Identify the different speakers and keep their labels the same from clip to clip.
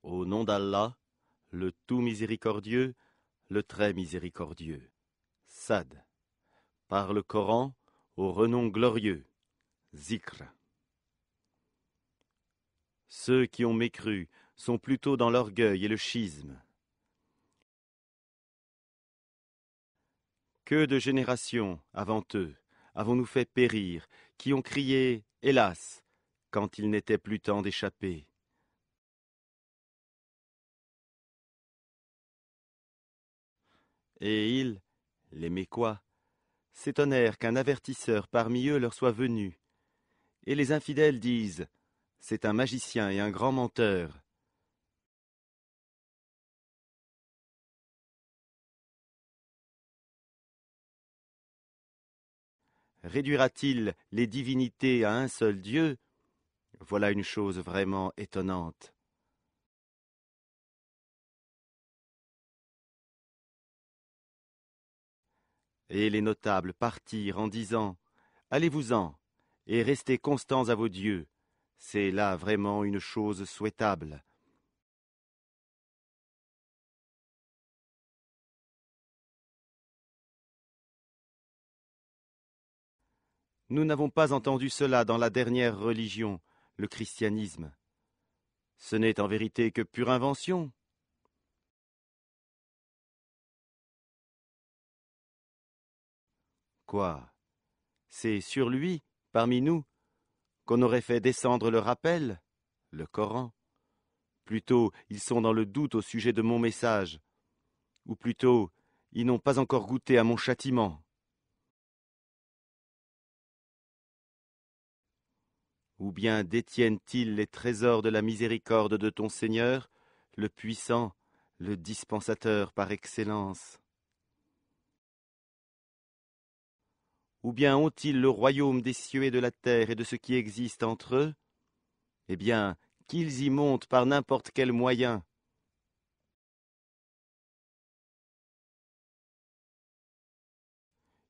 Speaker 1: Au nom d'Allah, le tout miséricordieux, le très miséricordieux. Sad. Par le Coran, au renom glorieux. Zikr. Ceux qui ont mécru sont plutôt dans l'orgueil et le schisme. Que de générations, avant eux, avons-nous fait périr, qui ont crié « Hélas !» quand il n'était plus temps d'échapper. Et ils, les Mécois, s'étonnèrent qu'un avertisseur parmi eux leur soit venu. Et les infidèles disent « C'est un magicien et un grand menteur ». Réduira-t-il les divinités à un seul Dieu? Voilà une chose vraiment étonnante. Et les notables partirent en disant « Allez-vous-en, et restez constants à vos dieux. C'est là vraiment une chose souhaitable. » Nous n'avons pas entendu cela dans la dernière religion, le christianisme. Ce n'est en vérité que pure invention. Quoi? C'est sur lui, parmi nous, qu'on aurait fait descendre le rappel, le Coran. Plutôt, ils sont dans le doute au sujet de mon message. Ou plutôt, ils n'ont pas encore goûté à mon châtiment. Ou bien détiennent-ils les trésors de la miséricorde de ton Seigneur, le puissant, le dispensateur par excellence? Ou bien ont-ils le royaume des cieux et de la terre et de ce qui existe entre eux? Eh bien, qu'ils y montent par n'importe quel moyen.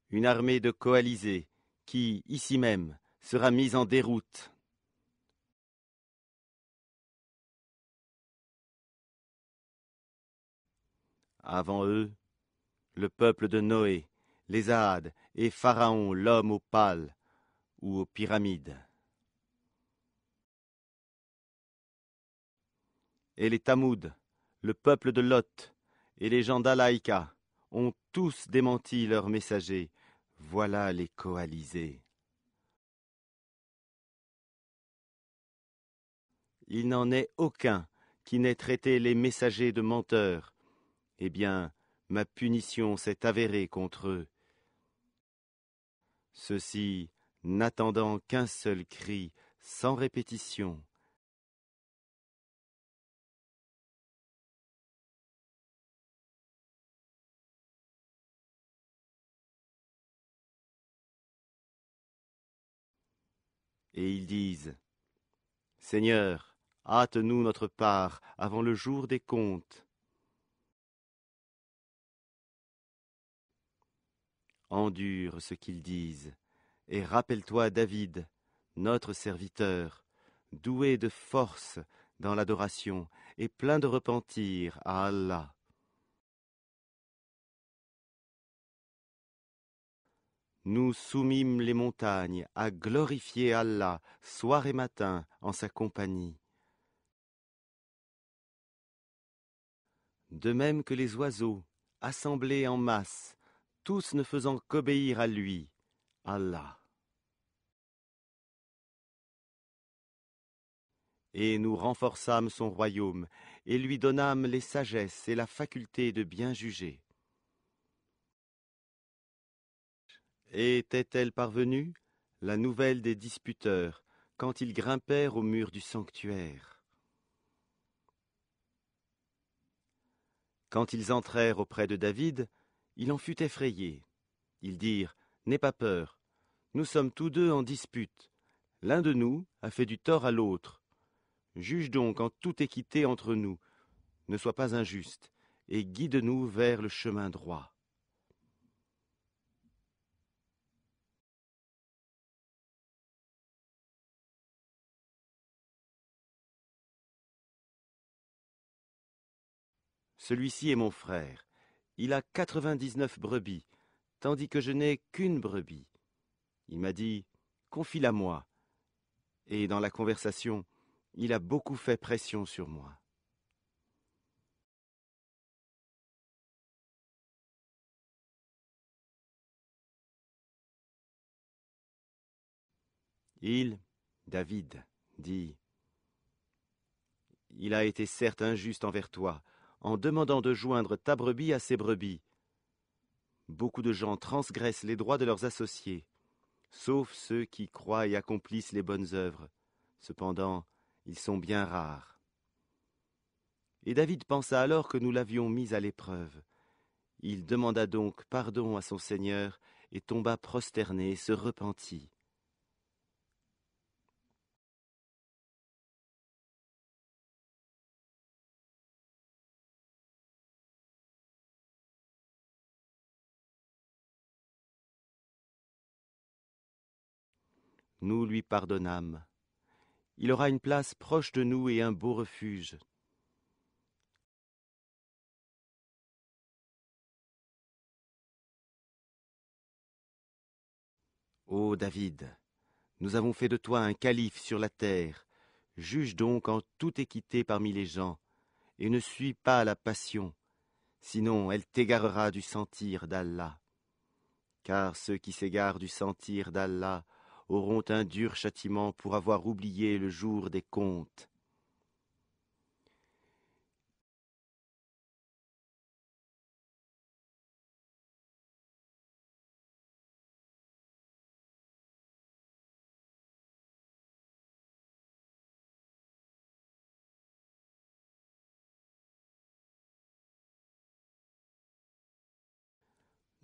Speaker 1: Une armée de coalisés qui, ici même, sera mise en déroute. Avant eux, le peuple de Noé, les Ahades et Pharaon, l'homme aux pales ou aux pyramides. Et les Tamouds, le peuple de Lot et les gens d'Alaïka ont tous démenti leurs messagers. Voilà les coalisés. Il n'en est aucun qui n'ait traité les messagers de menteurs. Eh bien, ma punition s'est avérée contre eux. Ceux-ci, n'attendant qu'un seul cri, sans répétition. Et ils disent « Seigneur, hâte-nous notre part avant le jour des comptes. » Endure ce qu'ils disent, et rappelle-toi David, notre serviteur, doué de force dans l'adoration et plein de repentir à Allah. Nous soumîmes les montagnes à glorifier Allah soir et matin en sa compagnie. De même que les oiseaux, assemblés en masse, tous ne faisant qu'obéir à lui, Allah. Et nous renforçâmes son royaume, et lui donnâmes les sagesses et la faculté de bien juger. Et était-elle parvenue, la nouvelle des disputeurs, quand ils grimpèrent au mur du sanctuaire? Quand ils entrèrent auprès de David, il en fut effrayé. Ils dirent « N'aie pas peur, nous sommes tous deux en dispute. L'un de nous a fait du tort à l'autre. Juge donc en toute équité entre nous, ne sois pas injuste, et guide-nous vers le chemin droit. » celui-ci est mon frère. Il a 99 brebis, tandis que je n'ai qu'une brebis. Il m'a dit, confie-la moi. Et dans la conversation, il a beaucoup fait pression sur moi. Il, David, dit, il a été certes injuste envers toi, en demandant de joindre ta brebis à ses brebis. Beaucoup de gens transgressent les droits de leurs associés, sauf ceux qui croient et accomplissent les bonnes œuvres. Cependant, ils sont bien rares. Et David pensa alors que nous l'avions mis à l'épreuve. Il demanda donc pardon à son Seigneur et tomba prosterné et se repentit. Nous lui pardonnâmes. Il aura une place proche de nous et un beau refuge. Ô David, nous avons fait de toi un calife sur la terre. Juge donc en toute équité parmi les gens, et ne suis pas la passion, sinon elle t'égarera du sentir d'Allah. Car ceux qui s'égarent du sentir d'Allah auront un dur châtiment pour avoir oublié le jour des comptes.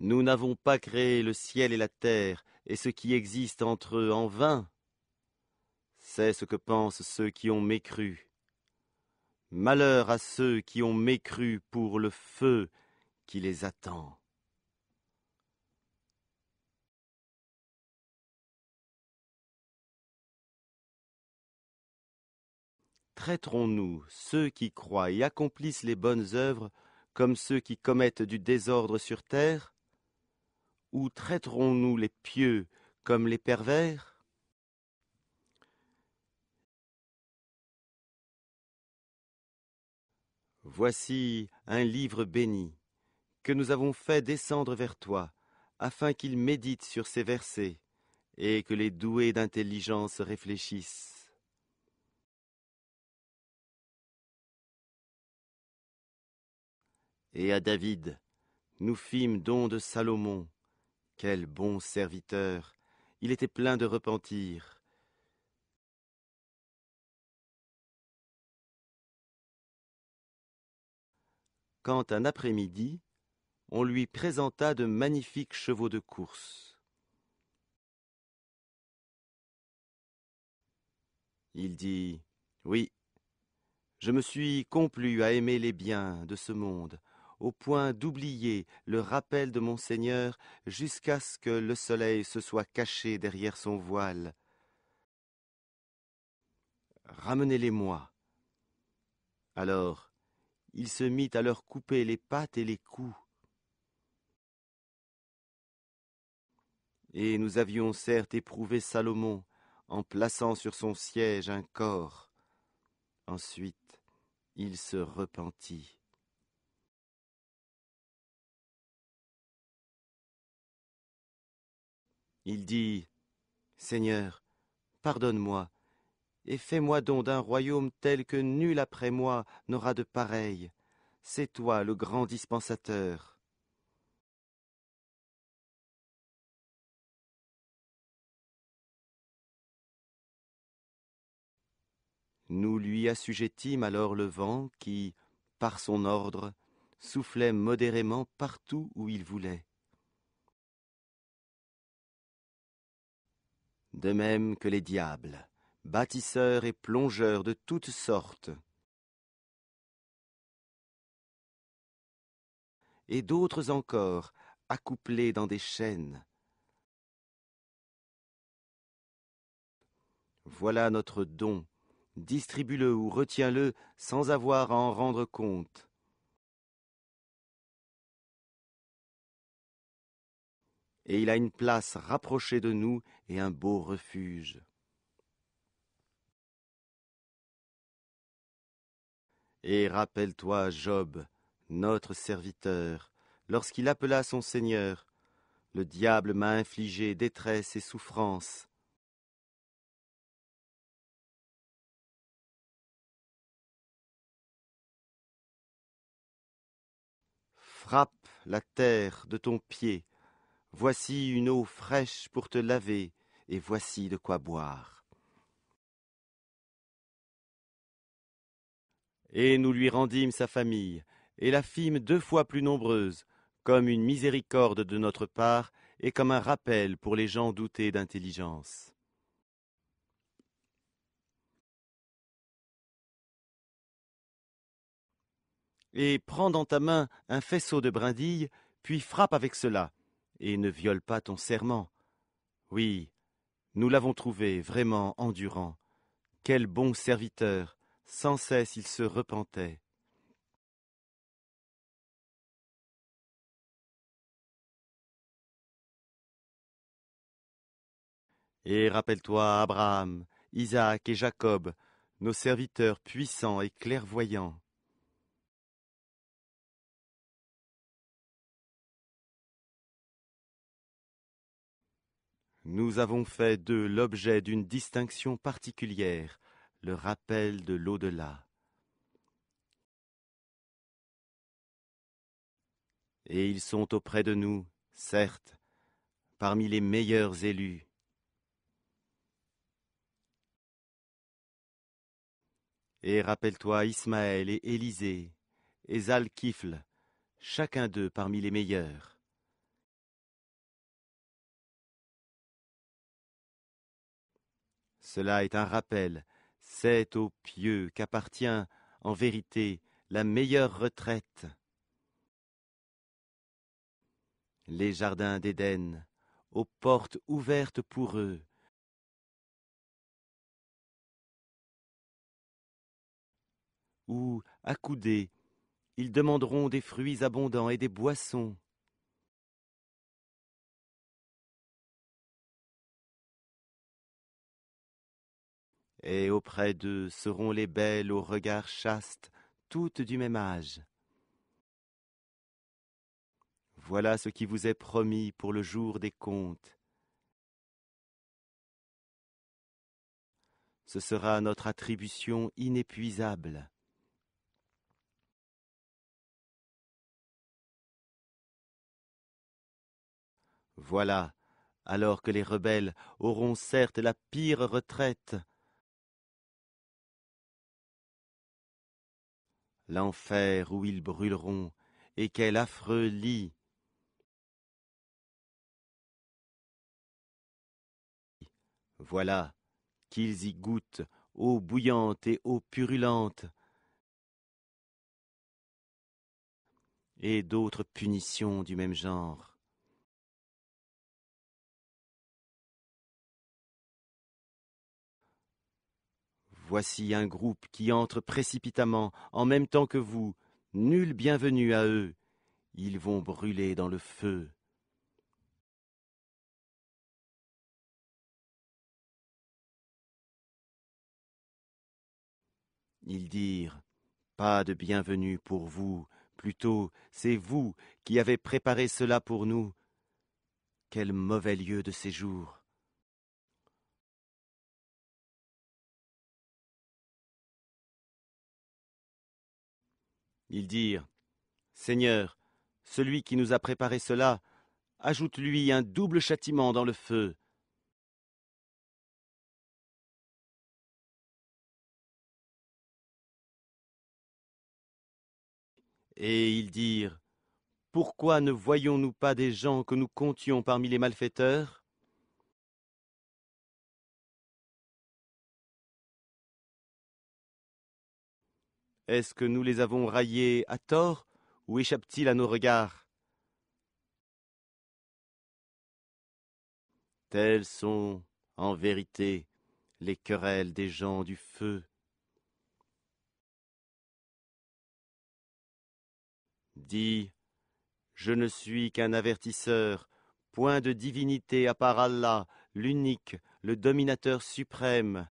Speaker 1: Nous n'avons pas créé le ciel et la terre, et ce qui existe entre eux en vain. C'est ce que pensent ceux qui ont mécru. Malheur à ceux qui ont mécru pour le feu qui les attend. Traiterons-nous ceux qui croient et accomplissent les bonnes œuvres comme ceux qui commettent du désordre sur terre? Ou traiterons-nous les pieux comme les pervers? Voici un livre béni, que nous avons fait descendre vers toi, afin qu'il médite sur ces versets, et que les doués d'intelligence réfléchissent. Et à David, nous fîmes don de Salomon. Quel bon serviteur! Il était plein de repentir. Quand un après-midi, on lui présenta de magnifiques chevaux de course. Il dit, « Oui, je me suis complu à aimer les biens de ce monde, au point d'oublier le rappel de mon Seigneur jusqu'à ce que le soleil se soit caché derrière son voile. Ramenez-les-moi. » Alors, il se mit à leur couper les pattes et les coups. Et nous avions certes éprouvé Salomon en plaçant sur son siège un corps. Ensuite, il se repentit. Il dit, « Seigneur, pardonne-moi, et fais-moi don d'un royaume tel que nul après moi n'aura de pareil. C'est toi le grand dispensateur. » Nous lui assujettîmes alors le vent qui, par son ordre, soufflait modérément partout où il voulait. De même que les diables, bâtisseurs et plongeurs de toutes sortes, et d'autres encore, accouplés dans des chaînes. Voilà notre don, distribue-le ou retiens-le sans avoir à en rendre compte. et il a une place rapprochée de nous et un beau refuge. Et rappelle-toi Job, notre serviteur, lorsqu'il appela son Seigneur, le diable m'a infligé détresse et souffrance. Frappe la terre de ton pied, voici une eau fraîche pour te laver, et voici de quoi boire. Et nous lui rendîmes sa famille, et la fîmes 2 fois plus nombreuse, comme une miséricorde de notre part, et comme un rappel pour les gens doutés d'intelligence. Et prends dans ta main un faisceau de brindilles, puis frappe avec cela, et ne viole pas ton serment. Oui, nous l'avons trouvé vraiment endurant. Quel bon serviteur, sans cesse il se repentait. Et rappelle-toi Abraham, Isaac et Jacob, nos serviteurs puissants et clairvoyants. Nous avons fait d'eux l'objet d'une distinction particulière, le rappel de l'au-delà. Et ils sont auprès de nous, certes, parmi les meilleurs élus. Et rappelle-toi Ismaël et Élisée, et Zalkifl, chacun d'eux parmi les meilleurs. Cela est un rappel, c'est aux pieux qu'appartient, en vérité, la meilleure retraite. Les jardins d'Éden, aux portes ouvertes pour eux, où, accoudés, ils demanderont des fruits abondants et des boissons. Et auprès d'eux seront les belles au regard chaste, toutes du même âge. Voilà ce qui vous est promis pour le jour des comptes. Ce sera notre attribution inépuisable. Voilà, alors que les rebelles auront certes la pire retraite, l'enfer où ils brûleront, et quel affreux lit! Voilà, qu'ils y goûtent, eau bouillante et eau purulente, et d'autres punitions du même genre. Voici un groupe qui entre précipitamment, en même temps que vous, nul bienvenu à eux, ils vont brûler dans le feu. Ils dirent, pas de bienvenue pour vous, plutôt c'est vous qui avez préparé cela pour nous. Quel mauvais lieu de séjour! Ils dirent, Seigneur, celui qui nous a préparé cela, ajoute-lui un double châtiment dans le feu. Et ils dirent, pourquoi ne voyons-nous pas des gens que nous comptions parmi les malfaiteurs? Est-ce que nous les avons raillés à tort, ou échappent-ils à nos regards? Telles sont, en vérité, les querelles des gens du feu. Dis, je ne suis qu'un avertisseur Point de divinité à part Allah, l'unique, le dominateur suprême.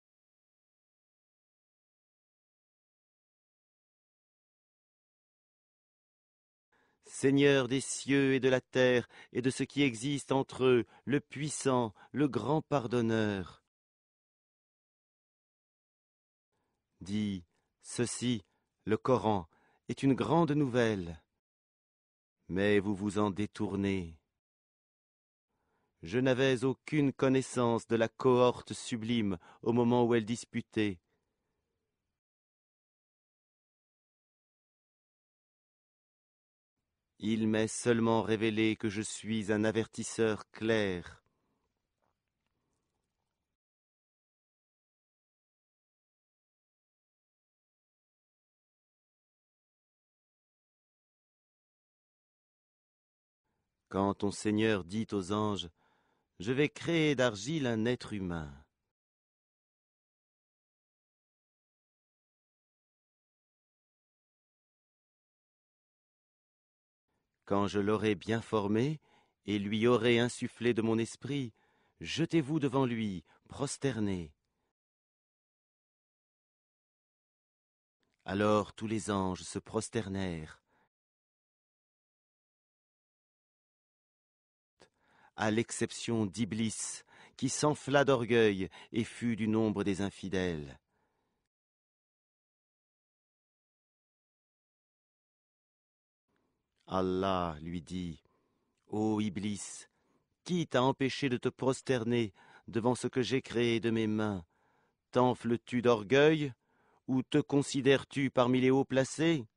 Speaker 1: Seigneur des cieux et de la terre et de ce qui existe entre eux, le puissant, le grand pardonneur. Dis, ceci, le Coran, est une grande nouvelle. Mais vous vous en détournez. Je n'avais aucune connaissance de la cohorte sublime au moment où elle disputait. Il m'est seulement révélé que je suis un avertisseur clair. Quand ton Seigneur dit aux anges, « Je vais créer d'argile un être humain », quand je l'aurai bien formé et lui aurai insufflé de mon esprit, jetez-vous devant lui, prosternés. Alors tous les anges se prosternèrent, à l'exception d'Iblis, qui s'enfla d'orgueil et fut du nombre des infidèles. Allah lui dit, « Ô Iblis, qui t'a empêché de te prosterner devant ce que j'ai créé de mes mains? T'enfles-tu d'orgueil, ou te considères-tu parmi les hauts placés? »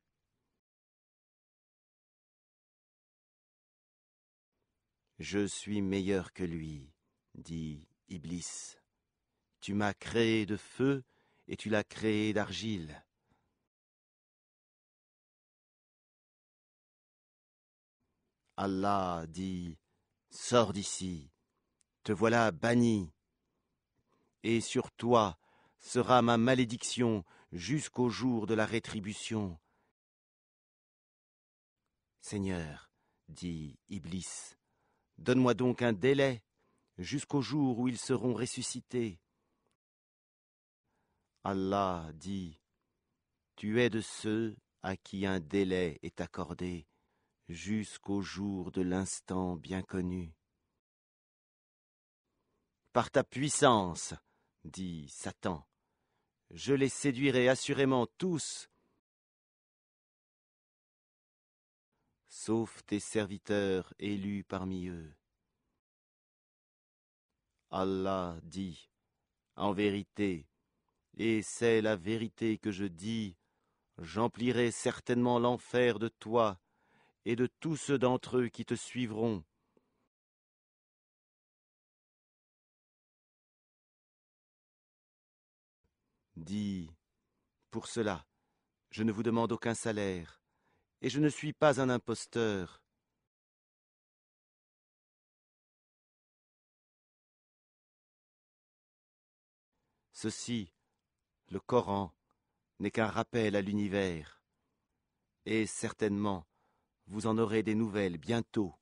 Speaker 1: Je suis meilleur que lui, dit Iblis. Tu m'as créé de feu et tu l'as créé d'argile. Allah dit, sors d'ici, te voilà banni, et sur toi sera ma malédiction jusqu'au jour de la rétribution. Seigneur, dit Iblis, donne-moi donc un délai jusqu'au jour où ils seront ressuscités. Allah dit, tu es de ceux à qui un délai est accordé jusqu'au jour de l'instant bien connu. Par ta puissance, dit Satan, je les séduirai assurément tous, sauf tes serviteurs élus parmi eux. Allah dit, en vérité, et c'est la vérité que je dis, j'emplirai certainement l'enfer de toi et de tous ceux d'entre eux qui te suivront. Dis, pour cela, je ne vous demande aucun salaire, et je ne suis pas un imposteur. Ceci, le Coran, n'est qu'un rappel à l'univers, et certainement, vous en aurez des nouvelles bientôt.